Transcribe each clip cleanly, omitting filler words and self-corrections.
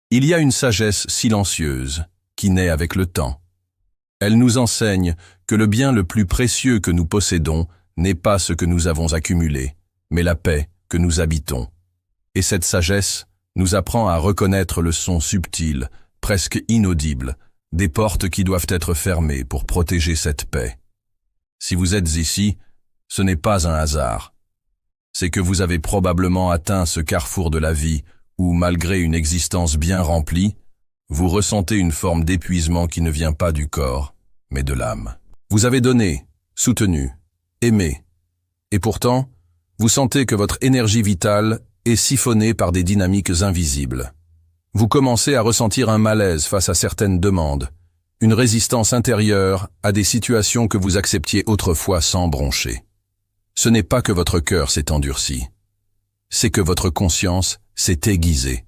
Il y a une sagesse silencieuse qui naît avec le temps. Elle nous enseigne que le bien le plus précieux que nous possédons n'est pas ce que nous avons accumulé, mais la paix que nous habitons. Et cette sagesse nous apprend à reconnaître le son subtil, presque inaudible, des portes qui doivent être fermées pour protéger cette paix. Si vous êtes ici, ce n'est pas un hasard. C'est que vous avez probablement atteint ce carrefour de la vie où, malgré une existence bien remplie, vous ressentez une forme d'épuisement qui ne vient pas du corps, mais de l'âme. Vous avez donné, soutenu, aimé, et pourtant, vous sentez que votre énergie vitale est siphonnée par des dynamiques invisibles. Vous commencez à ressentir un malaise face à certaines demandes, une résistance intérieure à des situations que vous acceptiez autrefois sans broncher. Ce n'est pas que votre cœur s'est endurci, c'est que votre conscience s'est aiguisée.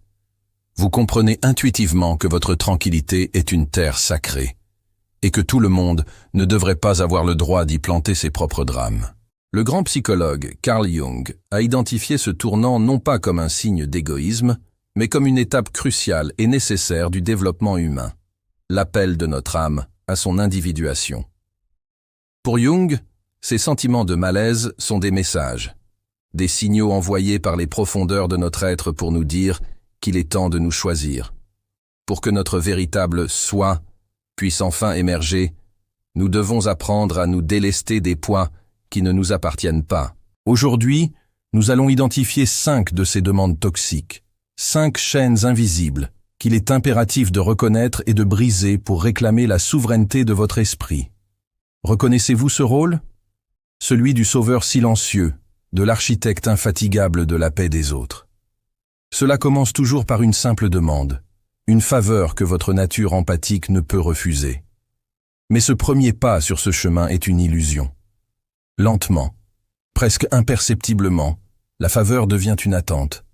Vous comprenez intuitivement que votre tranquillité est une terre sacrée, et que tout le monde ne devrait pas avoir le droit d'y planter ses propres drames. Le grand psychologue Carl Jung a identifié ce tournant non pas comme un signe d'égoïsme, mais comme une étape cruciale et nécessaire du développement humain, l'appel de notre âme à son individuation. Pour Jung, ces sentiments de malaise sont des messages, des signaux envoyés par les profondeurs de notre être pour nous dire qu'il est temps de nous choisir. Pour que notre véritable « soi » puisse enfin émerger, nous devons apprendre à nous délester des poids qui ne nous appartiennent pas. Aujourd'hui, nous allons identifier 5 de ces demandes toxiques, 5 chaînes invisibles qu'il est impératif de reconnaître et de briser pour réclamer la souveraineté de votre esprit. Reconnaissez-vous ce rôle? Celui du sauveur silencieux, de l'architecte infatigable de la paix des autres. Cela commence toujours par une simple demande, une faveur que votre nature empathique ne peut refuser. Mais ce premier pas sur ce chemin est une illusion. Lentement, presque imperceptiblement, la faveur devient une attente.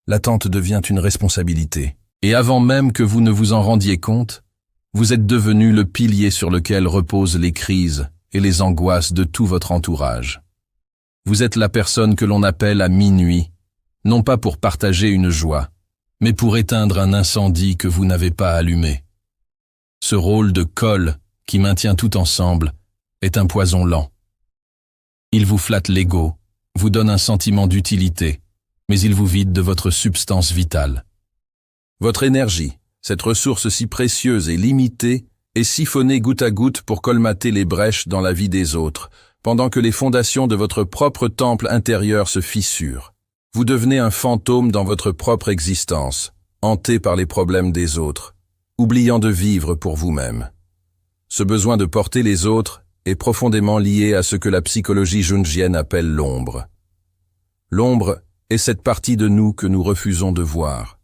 L'attente devient une responsabilité. Et avant même que vous ne vous en rendiez compte, vous êtes devenu le pilier sur lequel reposent les crises et les angoisses de tout votre entourage. Vous êtes la personne que l'on appelle à minuit, non pas pour partager une joie, mais pour éteindre un incendie que vous n'avez pas allumé. Ce rôle de colle qui maintient tout ensemble est un poison lent. Il vous flatte l'ego, vous donne un sentiment d'utilité, mais il vous vide de votre substance vitale. Votre énergie, cette ressource si précieuse et limitée, est siphonnée goutte à goutte pour colmater les brèches dans la vie des autres, pendant que les fondations de votre propre temple intérieur se fissurent. Vous devenez un fantôme dans votre propre existence, hanté par les problèmes des autres, oubliant de vivre pour vous-même. Ce besoin de porter les autres est profondément lié à ce que la psychologie jungienne appelle l'ombre. L'ombre est cette partie de nous que nous refusons de voir,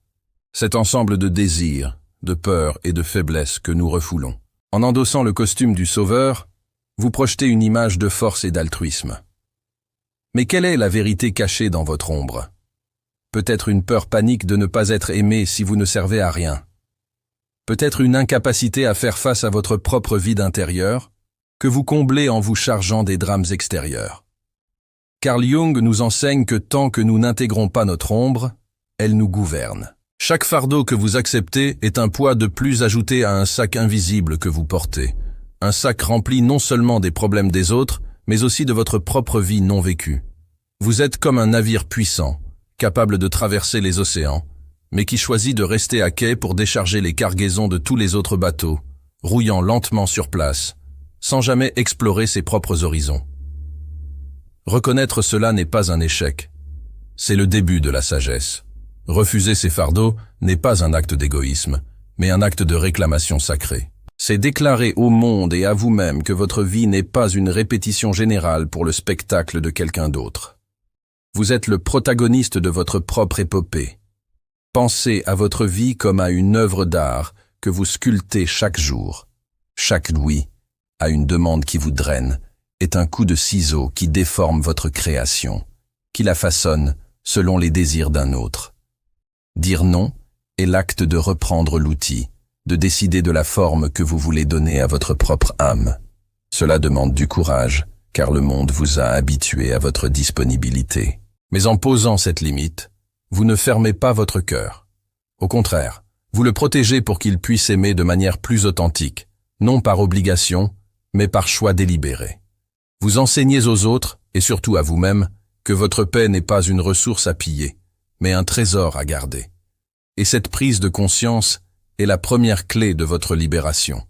cet ensemble de désirs, de peurs et de faiblesses que nous refoulons. En endossant le costume du sauveur, vous projetez une image de force et d'altruisme. Mais quelle est la vérité cachée dans votre ombre? Peut-être une peur panique de ne pas être aimé si vous ne servez à rien. Peut-être une incapacité à faire face à votre propre vide intérieur, que vous comblez en vous chargeant des drames extérieurs. Carl Jung nous enseigne que tant que nous n'intégrons pas notre ombre, elle nous gouverne. Chaque fardeau que vous acceptez est un poids de plus ajouté à un sac invisible que vous portez. Un sac rempli non seulement des problèmes des autres, mais aussi de votre propre vie non vécue. Vous êtes comme un navire puissant, capable de traverser les océans, mais qui choisit de rester à quai pour décharger les cargaisons de tous les autres bateaux, rouillant lentement sur place, sans jamais explorer ses propres horizons. Reconnaître cela n'est pas un échec, c'est le début de la sagesse. Refuser ces fardeaux n'est pas un acte d'égoïsme, mais un acte de réclamation sacrée. C'est déclarer au monde et à vous-même que votre vie n'est pas une répétition générale pour le spectacle de quelqu'un d'autre. Vous êtes le protagoniste de votre propre épopée. Pensez à votre vie comme à une œuvre d'art que vous sculptez chaque jour. Chaque oui à une demande qui vous draine est un coup de ciseau qui déforme votre création, qui la façonne selon les désirs d'un autre. Dire non est l'acte de reprendre l'outil, de décider de la forme que vous voulez donner à votre propre âme. Cela demande du courage, car le monde vous a habitué à votre disponibilité. Mais en posant cette limite, vous ne fermez pas votre cœur. Au contraire, Vous le protégez pour qu'il puisse aimer de manière plus authentique, non par obligation, mais par choix délibéré. Vous enseignez aux autres, et surtout à vous-même, que votre paix n'est pas une ressource à piller, mais un trésor à garder. Et cette prise de conscience est la première clé de votre libération.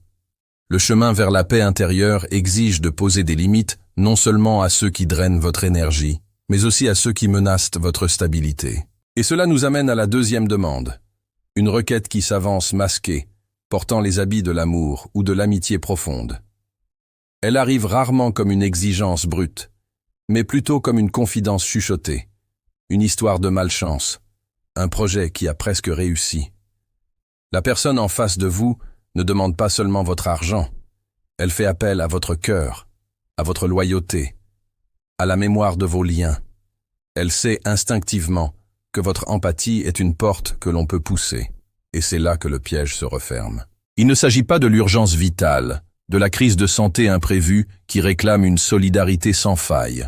Le chemin vers la paix intérieure exige de poser des limites non seulement à ceux qui drainent votre énergie, mais aussi à ceux qui menacent votre stabilité. Et cela nous amène à la deuxième demande. Une requête qui s'avance masquée, portant les habits de l'amour ou de l'amitié profonde. Elle arrive rarement comme une exigence brute, mais plutôt comme une confidence chuchotée, une histoire de malchance, un projet qui a presque réussi. La personne en face de vous ne demande pas seulement votre argent, elle fait appel à votre cœur, à votre loyauté, à la mémoire de vos liens. Elle sait instinctivement que votre empathie est une porte que l'on peut pousser, et c'est là que le piège se referme. Il ne s'agit pas de l'urgence vitale, de la crise de santé imprévue qui réclame une solidarité sans faille.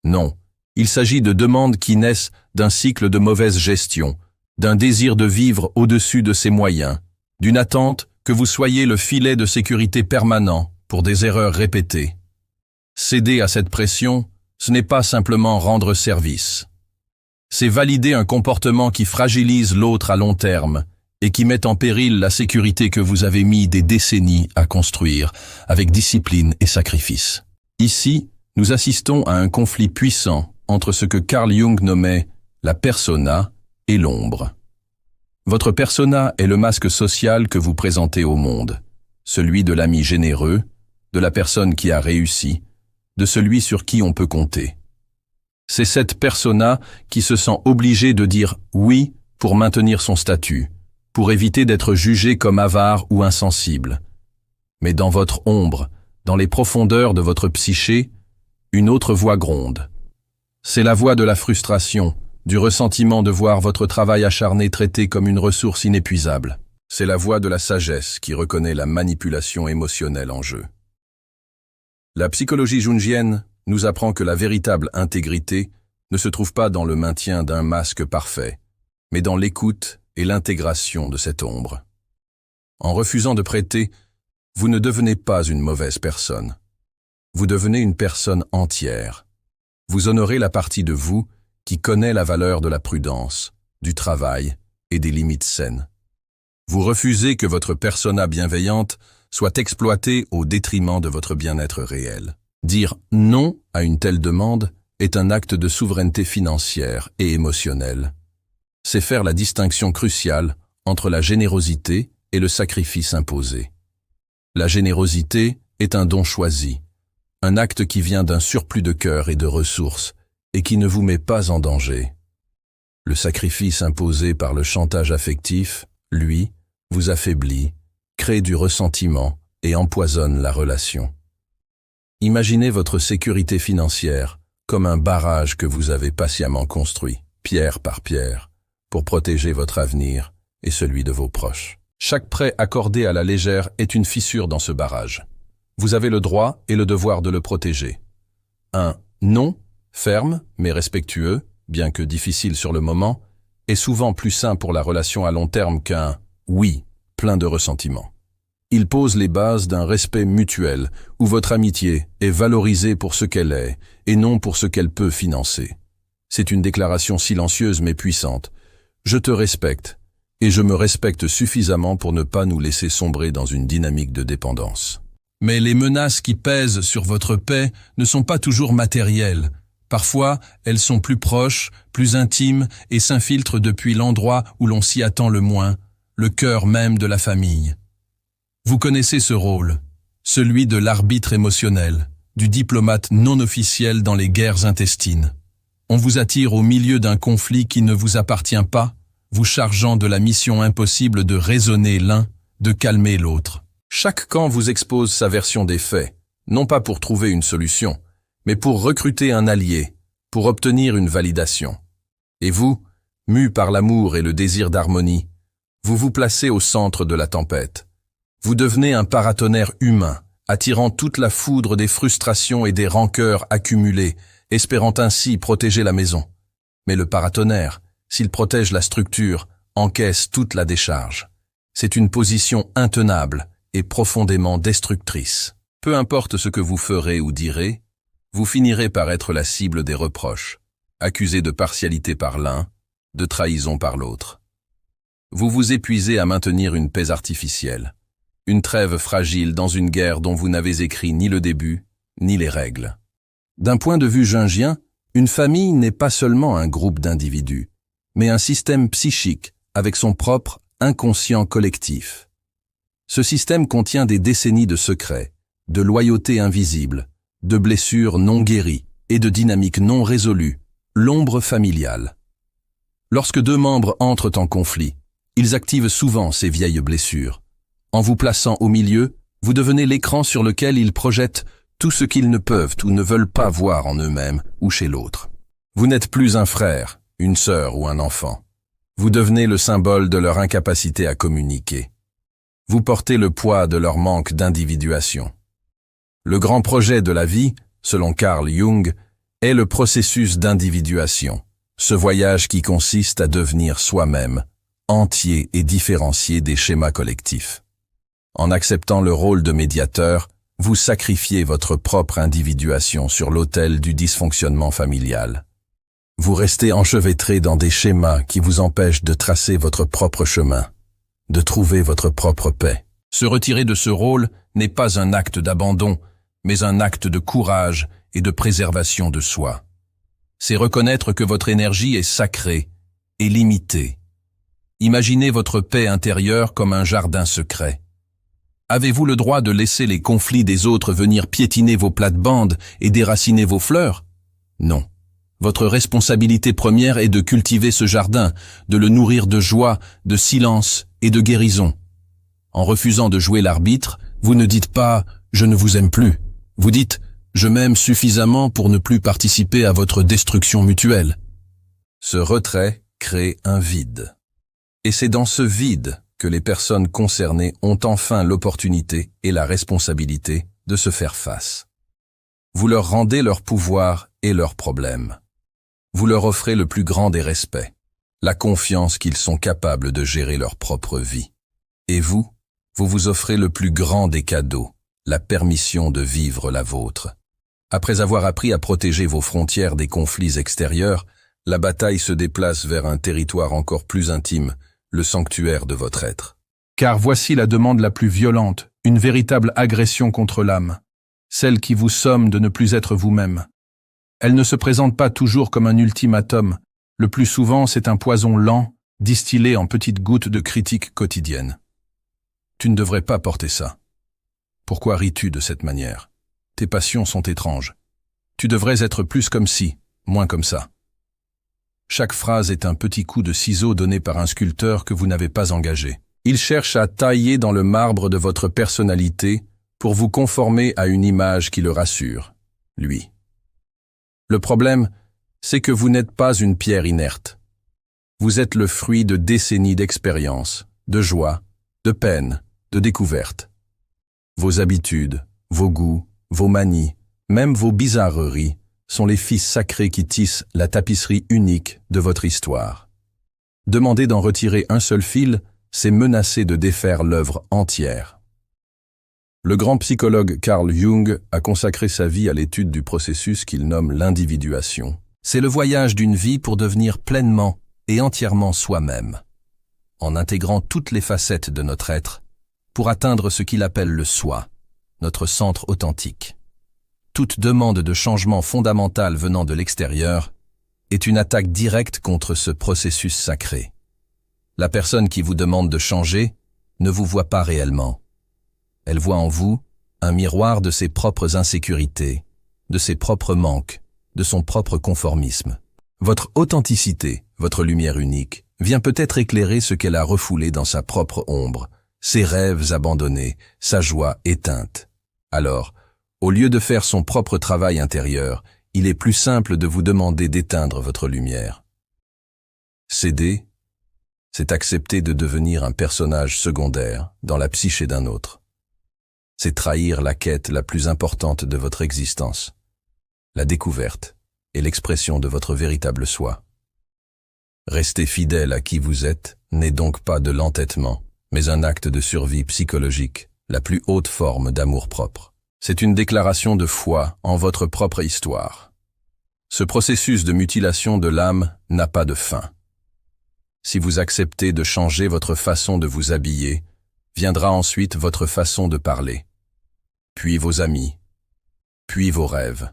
Non, il s'agit de demandes qui naissent d'un cycle de mauvaise gestion, d'un désir de vivre au-dessus de ses moyens, d'une attente que vous soyez le filet de sécurité permanent pour des erreurs répétées. Céder à cette pression, ce n'est pas simplement rendre service. C'est valider un comportement qui fragilise l'autre à long terme et qui met en péril la sécurité que vous avez mis des décennies à construire avec discipline et sacrifice. Ici, nous assistons à un conflit puissant entre ce que Carl Jung nommait la persona et l'ombre. Votre persona est le masque social que vous présentez au monde, celui de l'ami généreux, de la personne qui a réussi, de celui sur qui on peut compter. C'est cette persona qui se sent obligée de dire oui pour maintenir son statut, pour éviter d'être jugé comme avare ou insensible. Mais dans votre ombre, dans les profondeurs de votre psyché, une autre voix gronde. C'est la voix de la frustration, du ressentiment de voir votre travail acharné traité comme une ressource inépuisable. C'est la voix de la sagesse qui reconnaît la manipulation émotionnelle en jeu. La psychologie jungienne nous apprend que la véritable intégrité ne se trouve pas dans le maintien d'un masque parfait, mais dans l'écoute et l'intégration de cette ombre. En refusant de prêter, vous ne devenez pas une mauvaise personne. Vous devenez une personne entière. Vous honorez la partie de vous qui connaît la valeur de la prudence, du travail et des limites saines. Vous refusez que votre persona bienveillante soit exploitée au détriment de votre bien-être réel. Dire non à une telle demande est un acte de souveraineté financière et émotionnelle. C'est faire la distinction cruciale entre la générosité et le sacrifice imposé. La générosité est un don choisi, un acte qui vient d'un surplus de cœur et de ressources et qui ne vous met pas en danger. Le sacrifice imposé par le chantage affectif, lui, vous affaiblit, crée du ressentiment et empoisonne la relation. Imaginez votre sécurité financière comme un barrage que vous avez patiemment construit, pierre par pierre, pour protéger votre avenir et celui de vos proches. Chaque prêt accordé à la légère est une fissure dans ce barrage. Vous avez le droit et le devoir de le protéger. Un non, ferme mais respectueux, bien que difficile sur le moment, est souvent plus sain pour la relation à long terme qu'un oui, plein de ressentiment. Il pose les bases d'un respect mutuel où votre amitié est valorisée pour ce qu'elle est et non pour ce qu'elle peut financer. C'est une déclaration silencieuse mais puissante. Je te respecte et je me respecte suffisamment pour ne pas nous laisser sombrer dans une dynamique de dépendance. Mais les menaces qui pèsent sur votre paix ne sont pas toujours matérielles. Parfois, elles sont plus proches, plus intimes et s'infiltrent depuis l'endroit où l'on s'y attend le moins, le cœur même de la famille. Vous connaissez ce rôle, celui de l'arbitre émotionnel, du diplomate non officiel dans les guerres intestines. On vous attire au milieu d'un conflit qui ne vous appartient pas, vous chargeant de la mission impossible de raisonner l'un, de calmer l'autre. Chaque camp vous expose sa version des faits, non pas pour trouver une solution, mais pour recruter un allié, pour obtenir une validation. Et vous, mus par l'amour et le désir d'harmonie, vous vous placez au centre de la tempête. Vous devenez un paratonnerre humain, attirant toute la foudre des frustrations et des rancœurs accumulées, espérant ainsi protéger la maison. Mais le paratonnerre, s'il protège la structure, encaisse toute la décharge. C'est une position intenable et profondément destructrice. Peu importe ce que vous ferez ou direz, vous finirez par être la cible des reproches, accusé de partialité par l'un, de trahison par l'autre. Vous vous épuisez à maintenir une paix artificielle, une trêve fragile dans une guerre dont vous n'avez écrit ni le début, ni les règles. D'un point de vue jungien, une famille n'est pas seulement un groupe d'individus, mais un système psychique avec son propre inconscient collectif. Ce système contient des décennies de secrets, de loyauté invisible, de blessures non guéries et de dynamiques non résolues, l'ombre familiale. Lorsque deux membres entrent en conflit, ils activent souvent ces vieilles blessures. En vous plaçant au milieu, vous devenez l'écran sur lequel ils projettent tout ce qu'ils ne peuvent ou ne veulent pas voir en eux-mêmes ou chez l'autre. Vous n'êtes plus un frère, une sœur ou un enfant. Vous devenez le symbole de leur incapacité à communiquer. Vous portez le poids de leur manque d'individuation. Le grand projet de la vie, selon Carl Jung, est le processus d'individuation, ce voyage qui consiste à devenir soi-même, entier et différencié des schémas collectifs. En acceptant le rôle de médiateur, vous sacrifiez votre propre individuation sur l'autel du dysfonctionnement familial. Vous restez enchevêtré dans des schémas qui vous empêchent de tracer votre propre chemin, de trouver votre propre paix. Se retirer de ce rôle n'est pas un acte d'abandon, mais un acte de courage et de préservation de soi. C'est reconnaître que votre énergie est sacrée et limitée. Imaginez votre paix intérieure comme un jardin secret. Avez-vous le droit de laisser les conflits des autres venir piétiner vos plates-bandes et déraciner vos fleurs? Non. Votre responsabilité première est de cultiver ce jardin, de le nourrir de joie, de silence et de guérison. En refusant de jouer l'arbitre, vous ne dites pas « je ne vous aime plus ». Vous dites « je m'aime suffisamment pour ne plus participer à votre destruction mutuelle ». Ce retrait crée un vide. Et c'est dans ce vide que les personnes concernées ont enfin l'opportunité et la responsabilité de se faire face. Vous leur rendez leur pouvoir et leurs problèmes. Vous leur offrez le plus grand des respects, la confiance qu'ils sont capables de gérer leur propre vie. Et vous vous offrez le plus grand des cadeaux, la permission de vivre la vôtre. Après avoir appris à protéger vos frontières des conflits extérieurs, la bataille se déplace vers un territoire encore plus intime, le sanctuaire de votre être. Car voici la demande la plus violente, une véritable agression contre l'âme, celle qui vous somme de ne plus être vous-même. Elle ne se présente pas toujours comme un ultimatum, le plus souvent c'est un poison lent, distillé en petites gouttes de critiques quotidiennes. Tu ne devrais pas porter ça. Pourquoi ris-tu de cette manière? Tes passions sont étranges. Tu devrais être plus comme ci, moins comme ça. Chaque phrase est un petit coup de ciseau donné par un sculpteur que vous n'avez pas engagé. Il cherche à tailler dans le marbre de votre personnalité pour vous conformer à une image qui le rassure, lui. Le problème, c'est que vous n'êtes pas une pierre inerte. Vous êtes le fruit de décennies d'expérience, de joie, de peine, de découverte. Vos habitudes, vos goûts, vos manies, même vos bizarreries, sont les fils sacrés qui tissent la tapisserie unique de votre histoire. Demander d'en retirer un seul fil, c'est menacer de défaire l'œuvre entière. Le grand psychologue Carl Jung a consacré sa vie à l'étude du processus qu'il nomme l'individuation. C'est le voyage d'une vie pour devenir pleinement et entièrement soi-même, en intégrant toutes les facettes de notre être, pour atteindre ce qu'il appelle le soi, notre centre authentique. Toute demande de changement fondamental venant de l'extérieur est une attaque directe contre ce processus sacré. La personne qui vous demande de changer ne vous voit pas réellement. Elle voit en vous un miroir de ses propres insécurités, de ses propres manques, de son propre conformisme. Votre authenticité, votre lumière unique, vient peut-être éclairer ce qu'elle a refoulé dans sa propre ombre, ses rêves abandonnés, sa joie éteinte. Alors, au lieu de faire son propre travail intérieur, il est plus simple de vous demander d'éteindre votre lumière. Céder, c'est accepter de devenir un personnage secondaire dans la psyché d'un autre. C'est trahir la quête la plus importante de votre existence, la découverte et l'expression de votre véritable soi. Rester fidèle à qui vous êtes n'est donc pas de l'entêtement, mais un acte de survie psychologique, la plus haute forme d'amour-propre. C'est une déclaration de foi en votre propre histoire. Ce processus de mutilation de l'âme n'a pas de fin. Si vous acceptez de changer votre façon de vous habiller, viendra ensuite votre façon de parler, puis vos amis, puis vos rêves,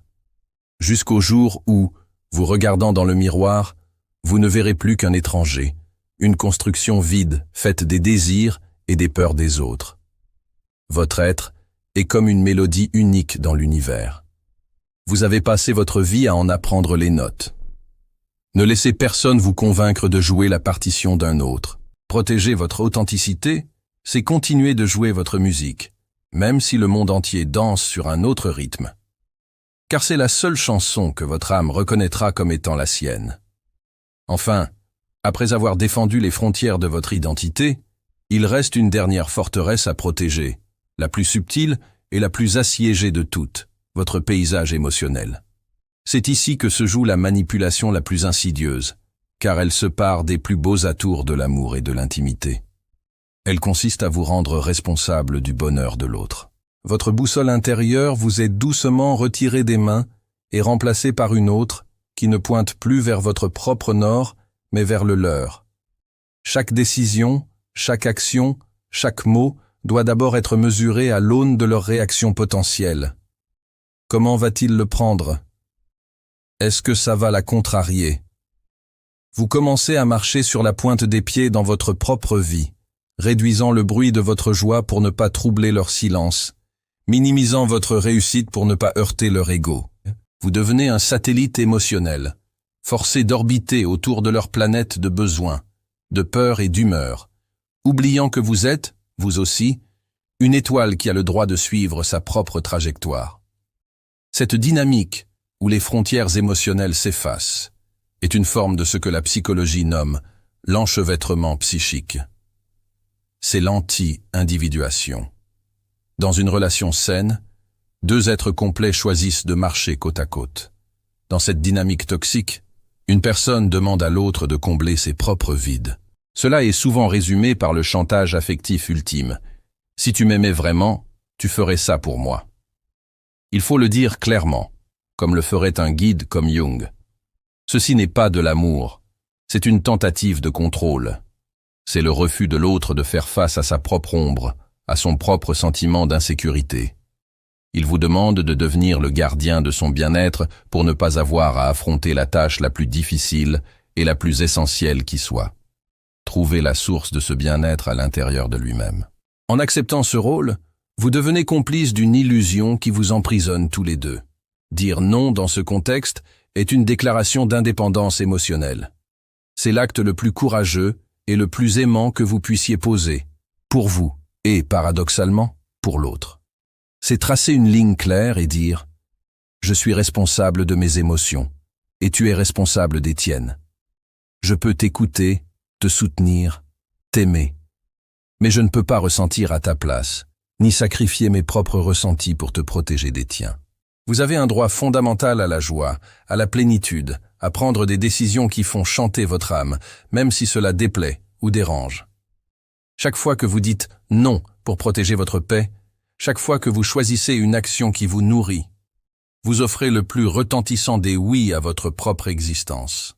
jusqu'au jour où, vous regardant dans le miroir, vous ne verrez plus qu'un étranger, une construction vide faite des désirs et des peurs des autres. Votre être est comme une mélodie unique dans l'univers. Vous avez passé votre vie à en apprendre les notes. Ne laissez personne vous convaincre de jouer la partition d'un autre. Protéger votre authenticité, c'est continuer de jouer votre musique, même si le monde entier danse sur un autre rythme. Car c'est la seule chanson que votre âme reconnaîtra comme étant la sienne. Enfin, après avoir défendu les frontières de votre identité, il reste une dernière forteresse à protéger, la plus subtile et la plus assiégée de toutes, votre paysage émotionnel. C'est ici que se joue la manipulation la plus insidieuse, car elle se part des plus beaux atours de l'amour et de l'intimité. Elle consiste à vous rendre responsable du bonheur de l'autre. Votre boussole intérieure vous est doucement retirée des mains et remplacée par une autre qui ne pointe plus vers votre propre nord, mais vers le leur. Chaque décision, chaque action, chaque mot doit d'abord être mesuré à l'aune de leur réaction potentielle. Comment va-t-il le prendre? Est-ce que ça va la contrarier? Vous commencez à marcher sur la pointe des pieds dans votre propre vie, réduisant le bruit de votre joie pour ne pas troubler leur silence, minimisant votre réussite pour ne pas heurter leur ego. Vous devenez un satellite émotionnel, forcé d'orbiter autour de leur planète de besoins, de peur et d'humeur, oubliant que vous êtes, vous aussi, une étoile qui a le droit de suivre sa propre trajectoire. Cette dynamique, où les frontières émotionnelles s'effacent, est une forme de ce que la psychologie nomme l'enchevêtrement psychique. C'est l'anti-individuation. Dans une relation saine, deux êtres complets choisissent de marcher côte à côte. Dans cette dynamique toxique, une personne demande à l'autre de combler ses propres vides. Cela est souvent résumé par le chantage affectif ultime. Si tu m'aimais vraiment, tu ferais ça pour moi. Il faut le dire clairement, comme le ferait un guide comme Jung. Ceci n'est pas de l'amour, c'est une tentative de contrôle. C'est le refus de l'autre de faire face à sa propre ombre, à son propre sentiment d'insécurité. Il vous demande de devenir le gardien de son bien-être pour ne pas avoir à affronter la tâche la plus difficile et la plus essentielle qui soit. Trouver la source de ce bien-être à l'intérieur de lui-même. En acceptant ce rôle, vous devenez complice d'une illusion qui vous emprisonne tous les deux. Dire non dans ce contexte est une déclaration d'indépendance émotionnelle. C'est l'acte le plus courageux et le plus aimant que vous puissiez poser, pour vous et, paradoxalement, pour l'autre. C'est tracer une ligne claire et dire « Je suis responsable de mes émotions, et tu es responsable des tiennes. Je peux t'écouter, te soutenir, t'aimer, mais je ne peux pas ressentir à ta place, ni sacrifier mes propres ressentis pour te protéger des tiens. » Vous avez un droit fondamental à la joie, à la plénitude, à prendre des décisions qui font chanter votre âme, même si cela déplaît ou dérange. Chaque fois que vous dites « non » pour protéger votre paix, chaque fois que vous choisissez une action qui vous nourrit, vous offrez le plus retentissant des oui à votre propre existence.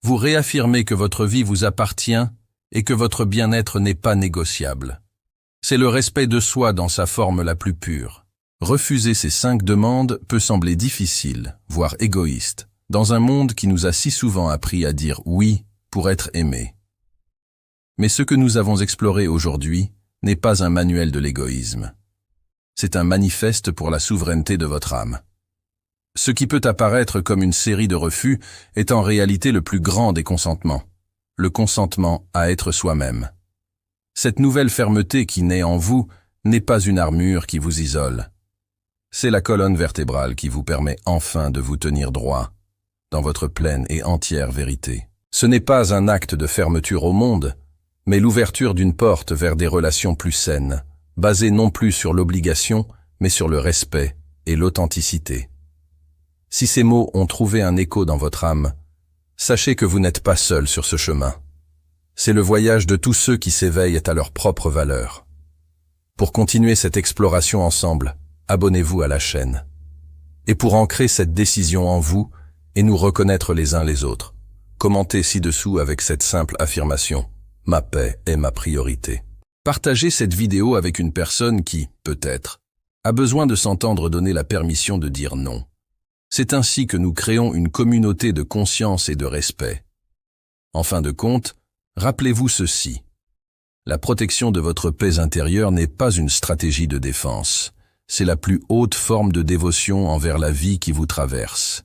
Vous réaffirmez que votre vie vous appartient et que votre bien-être n'est pas négociable. C'est le respect de soi dans sa forme la plus pure. Refuser ces 5 demandes peut sembler difficile, voire égoïste, dans un monde qui nous a si souvent appris à dire oui pour être aimé. Mais ce que nous avons exploré aujourd'hui n'est pas un manuel de l'égoïsme. C'est un manifeste pour la souveraineté de votre âme. Ce qui peut apparaître comme une série de refus est en réalité le plus grand des consentements, le consentement à être soi-même. Cette nouvelle fermeté qui naît en vous n'est pas une armure qui vous isole. C'est la colonne vertébrale qui vous permet enfin de vous tenir droit, dans votre pleine et entière vérité. Ce n'est pas un acte de fermeture au monde, mais l'ouverture d'une porte vers des relations plus saines, basées non plus sur l'obligation, mais sur le respect et l'authenticité. Si ces mots ont trouvé un écho dans votre âme, sachez que vous n'êtes pas seul sur ce chemin. C'est le voyage de tous ceux qui s'éveillent à leur propre valeur. Pour continuer cette exploration ensemble, abonnez-vous à la chaîne. Et pour ancrer cette décision en vous et nous reconnaître les uns les autres, commentez ci-dessous avec cette simple affirmation « Ma paix est ma priorité ». Partagez cette vidéo avec une personne qui, peut-être, a besoin de s'entendre donner la permission de dire non. C'est ainsi que nous créons une communauté de conscience et de respect. En fin de compte, rappelez-vous ceci. La protection de votre paix intérieure n'est pas une stratégie de défense. C'est la plus haute forme de dévotion envers la vie qui vous traverse.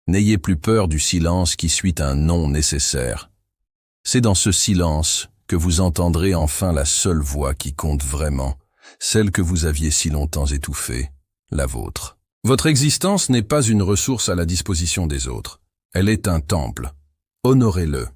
N'ayez plus peur du silence qui suit un non nécessaire. C'est dans ce silence que vous entendrez enfin la seule voix qui compte vraiment, celle que vous aviez si longtemps étouffée, la vôtre. Votre existence n'est pas une ressource à la disposition des autres. Elle est un temple. Honorez-le.